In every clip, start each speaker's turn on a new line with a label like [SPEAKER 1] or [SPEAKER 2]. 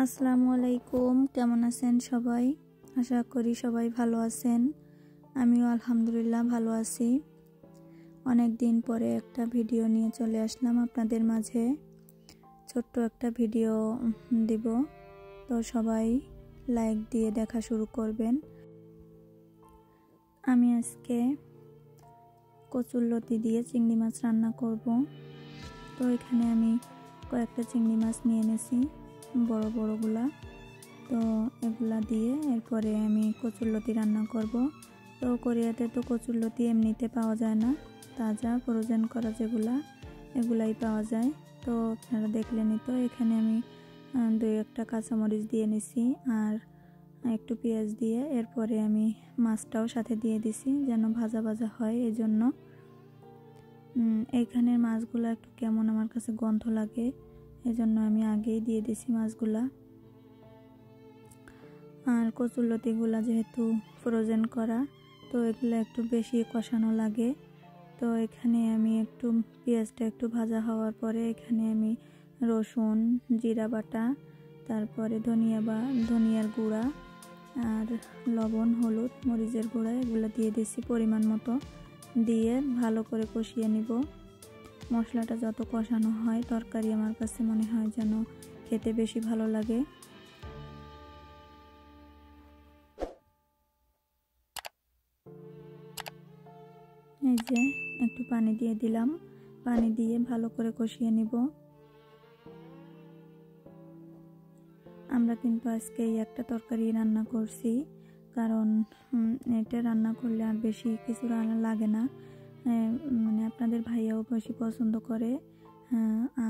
[SPEAKER 1] আসসালামু আলাইকুম, কেমন আছেন সবাই? আশা করি সবাই ভালো আছেন। আমিও আলহামদুলিল্লাহ ভালো আছি। অনেক দিন পরে একটা ভিডিও নিয়ে চলে আসলাম আপনাদের মাঝে। ছোট্ট একটা ভিডিও দিব, তো সবাই লাইক দিয়ে দেখা শুরু করবেন। আমি আজকে কচুরলতি দিয়ে চিংড়ি মাছ রান্না করব। তো এখানে আমি কয়েকটা চিংড়ি মাছ নিয়ে এনেছি, বড় বড়গুলা। তো এগুলা দিয়ে এরপরে আমি কচুরলতি রান্না করব। তো কোরিয়াতে তো কচুরলতি এমনিতে পাওয়া যায় না, তাজা ফ্রোজেন করা যেগুলা, এগুলাই পাওয়া যায়। তো আপনারা দেখলেনই। তো এখানে আমি দুই একটা কাঁচামরিচ দিয়ে নিছি আর একটু পেঁয়াজ দিয়ে এরপরে আমি মাছটাও সাথে দিয়ে দিছি যেন ভাজা ভাজা হয়। এজন্য এইখানের মাছগুলো একটু কেমন আমার কাছে গন্ধ লাগে, এজন্য আমি আগেই দিয়ে দিছি মাছগুলা। আর কচুরলতিগুলা যেহেতু ফ্রোজেন করা, তো এগুলো একটু বেশি কষানো লাগে। তো এখানে আমি একটু পেঁয়াজটা একটু ভাজা হওয়ার পরে এখানে আমি রসুন, জিরা বাটা, তারপরে ধনিয়ার গুঁড়া আর লবণ, হলুদ, মরিচের গুঁড়া এগুলো দিয়ে দিছি পরিমাণ মতো। দিয়ে ভালো করে কষিয়ে নিব। মশলাটা যত কষানো হয় তরকারি আমার কাছে মনে হয় যেন খেতে বেশি ভালো লাগে। এই যে একটু পানি দিয়ে দিলাম, পানি দিয়ে ভালো করে কষিয়ে নিব। আমরা কিন্তু আজকে এই একটা তরকারি রান্না করছি, কারণ এটা রান্না করলে আর বেশি কিছু রান্না লাগে না। মানে আপনাদের ভাইয়াও বেশি পছন্দ করে।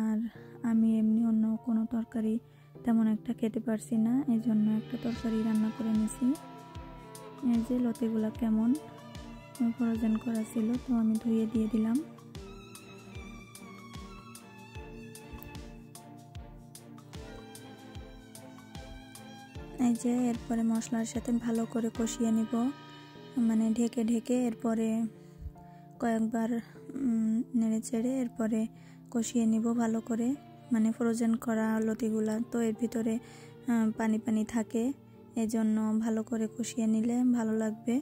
[SPEAKER 1] আর আমি এমনি অন্য কোনো তরকারি তেমন একটা খেতে পারছি না, এই জন্য একটা তরকারি রান্না করে নিছি। এই যে লতিগুলা কেমন ফ্রোজেন করা ছিল, তো আমি ধুয়ে দিয়ে দিলাম। এই যে এরপরে মশলার সাথে ভালো করে কষিয়ে নিব, মানে ঢেকে ঢেকে এরপরে কয়েকবার নেড়ে চেড়ে এরপরে কষিয়ে নিব ভালো করে। মানে ফ্রোজেন করা লতিগুলা তো এর ভিতরে পানি পানি থাকে, এজন্য ভালো করে কষিয়ে নিলে ভালো লাগবে।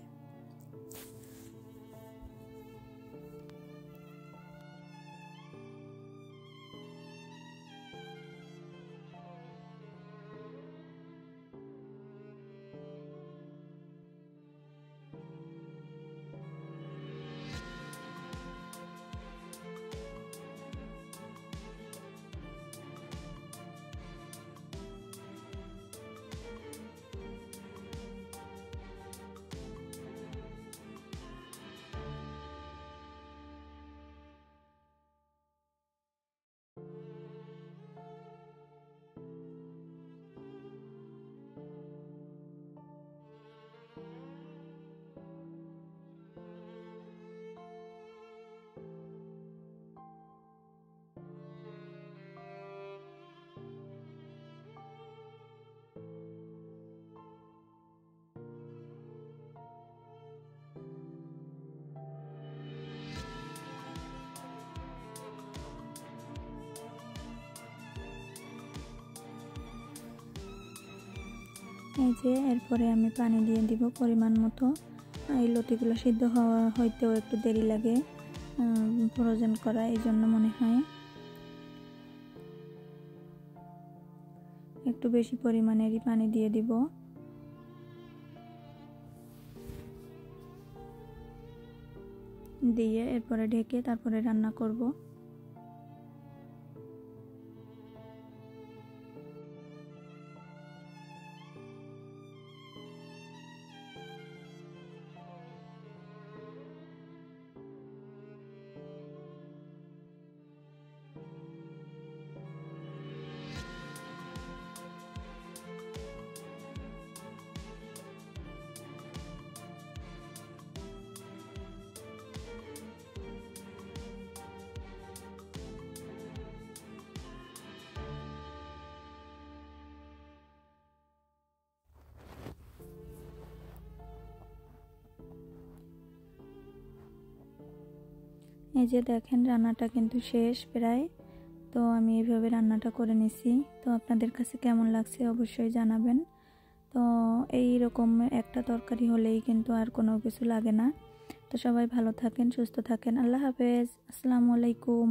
[SPEAKER 1] এই যে এরপরে আমি পানি দিয়ে দিব পরিমাণ মতো। এই লতিগুলো সিদ্ধ হইতেও একটু দেরি লাগে ফ্রোজেন করা, এই জন্য মনে হয় একটু বেশি পরিমাণেরই পানি দিয়ে দিব। দিয়ে এরপরে ঢেকে তারপরে রান্না করব। এই যে দেখেন রান্নাটা কিন্তু শেষ প্রায়। তো আমি এইভাবে রান্নাটা করে নিছি। তো আপনাদের কাছে কেমন লাগছে অবশ্যই জানাবেন। তো এই রকম একটা তরকারি হলেই কিন্তু আর কোনো কিছু লাগে না। তো সবাই ভালো থাকেন, সুস্থ থাকেন। আল্লাহ হাফেজ। আসসালামু আলাইকুম।